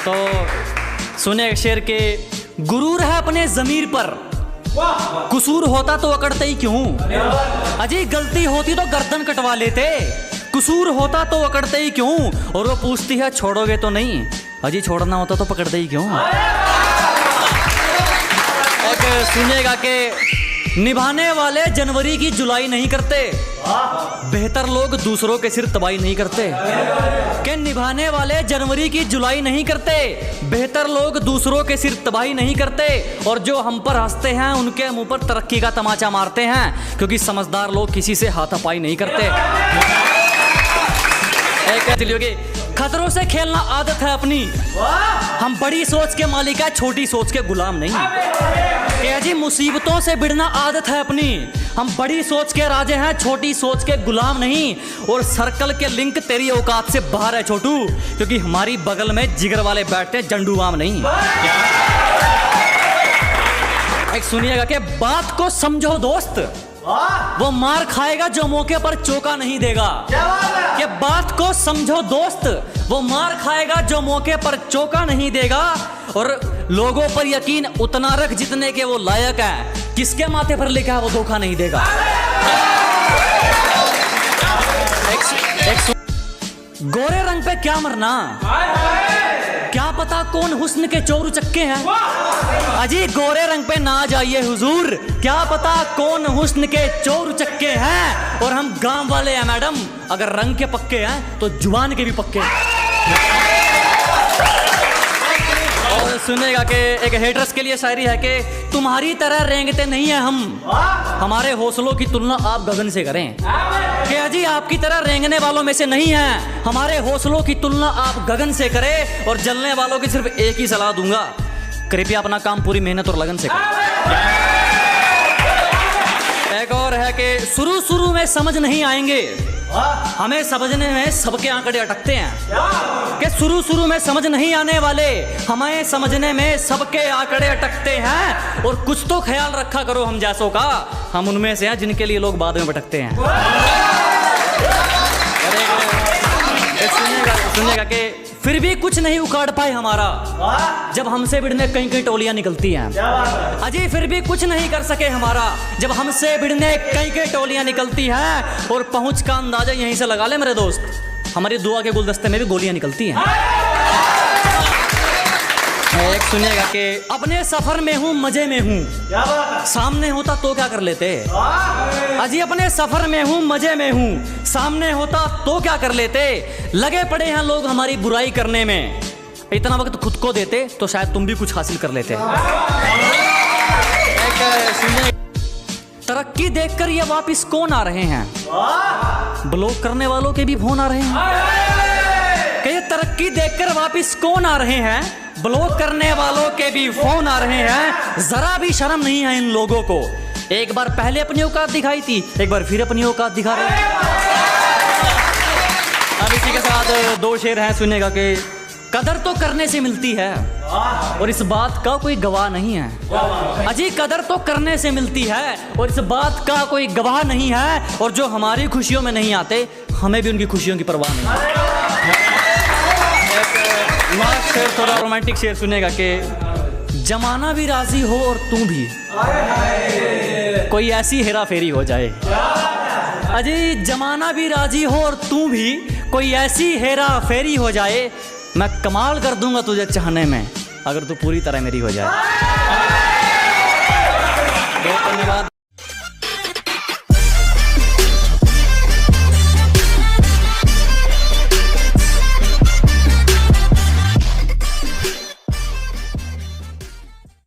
तो सुने शेर के, गुरूर है अपने जमीर पर, कसूर होता तो अकड़ते ही क्यों। अजी गलती होती तो गर्दन कटवा लेते, कसूर होता तो अकड़ते ही क्यों। और वो पूछती है छोड़ोगे तो नहीं, अजी छोड़ना होता तो पकड़ते ही क्यों। एक सुनिएगा कि निभाने वाले जनवरी की जुलाई नहीं करते, बेहतर लोग दूसरों के सिर तबाही नहीं करते। कि निभाने वाले जनवरी की जुलाई नहीं करते, बेहतर लोग दूसरों के सिर तबाही नहीं करते। और जो हम पर हंसते हैं उनके मुंह पर तरक्की का तमाचा मारते हैं, क्योंकि समझदार लोग किसी से हाथापाई नहीं करते। खतरों से खेलना आदत है अपनी, हम बड़ी सोच के मालिक है, छोटी सोच के गुलाम नहीं। कि जी मुसीबतों से भिड़ना आदत है अपनी, हम बड़ी सोच के राजे हैं, छोटी सोच के गुलाम नहीं। और सर्कल के लिंक तेरी औकात से बाहर है छोटू, क्योंकि हमारी बगल में जिगर वाले बैठते हैं, जंडूबाम नहीं। एक सुनिएगा कि बात को समझो दोस्त, वो मार खाएगा जो मौके पर चौका नहीं देगा। कि बात को समझो दोस्त, वो मार खाएगा जो मौके पर चौका नहीं देगा। और लोगों पर यकीन उतना रख जितने के वो लायक है, किसके माथे पर लिखा है वो धोखा नहीं देगा। गोरे रंग पे क्या मरना, क्या पता कौन हुस्न के चोर चक्के हैं। अजी गोरे रंग पे ना जाइए हुजूर, क्या पता कौन हुस्न के चोर चक्के हैं। और हम गांव वाले हैं मैडम, अगर रंग के पक्के हैं तो जुबान के भी पक्के हैं। और सुनेगा कि एक हेटर्स के लिए शायरी है कि तुम्हारी तरह रेंगते नहीं है हम, हमारे हौसलों की तुलना आप गगन से करें। कि अजी आपकी तरह रेंगने वालों में से नहीं है, हमारे हौसलों की तुलना आप गगन से करें। और जलने वालों की सिर्फ एक ही सलाह दूंगा, कृपया अपना काम पूरी मेहनत और लगन से करें। एक और है कि शुरू में समझ नहीं आएंगे, हमें समझने में सबके आंकड़े अटकते हैं। कि शुरू में समझ नहीं आने वाले, हमें समझने में सबके आंकड़े अटकते हैं। और कुछ तो ख्याल रखा करो हम जैसों का, हम उनमें से हैं जिनके लिए लोग बाद में भटकते हैं। सुनिएगा कि फिर भी कुछ नहीं उखाड़ पाए हमारा, जब हमसे भिड़ने कई टोलियां निकलती हैं। अजी फिर भी कुछ नहीं कर सके हमारा, जब हमसे भिड़ने कई टोलियां निकलती हैं। और पहुंच का अंदाजा यहीं से लगा ले मेरे दोस्त, हमारी दुआ के गुलदस्ते में भी गोलियां निकलती हैं। एक सुनिएगा कि अपने सफर में हूँ मजे में हूँ, सामने होता तो क्या कर लेते। अजी अपने सफर में हूँ मजे में हूँ, सामने होता तो क्या कर लेते। लगे पड़े हैं लोग हमारी बुराई करने में, इतना वक्त खुद को देते तो शायद तुम भी कुछ हासिल कर लेते। तरक्की देखकर ये वापिस कौन आ रहे हैं, ब्लॉक करने वालों के भी फोन आ रहे हैं। कि ये तरक्की देखकर वापिस कौन आ रहे हैं, ब्लॉक करने वालों के भी फोन आ रहे हैं। जरा भी शर्म नहीं है इन लोगों को, एक बार पहले अपनी औकात दिखाई थी, एक बार फिर अपनी औकात दिखा रहे हैं। अब इसी के साथ दो शेर हैं, सुनेगा कि कदर तो करने से मिलती है और इस बात का कोई गवाह नहीं है। अजी कदर तो करने से मिलती है और इस बात का कोई गवाह नहीं है। और जो हमारी खुशियों में नहीं आते, हमें भी उनकी खुशियों की परवाह नहीं है। शेर थोड़ा रोमांटिक शेर सुनेगा कि जमाना भी राजी हो और तू भी, कोई ऐसी हेरा फेरी हो जाए। अजी जमाना भी राजी हो और तू भी, कोई ऐसी हेरा फेरी हो जाए। मैं कमाल कर दूंगा तुझे चाहने में, अगर तू पूरी तरह मेरी हो जाए। बहुत धन्यवाद।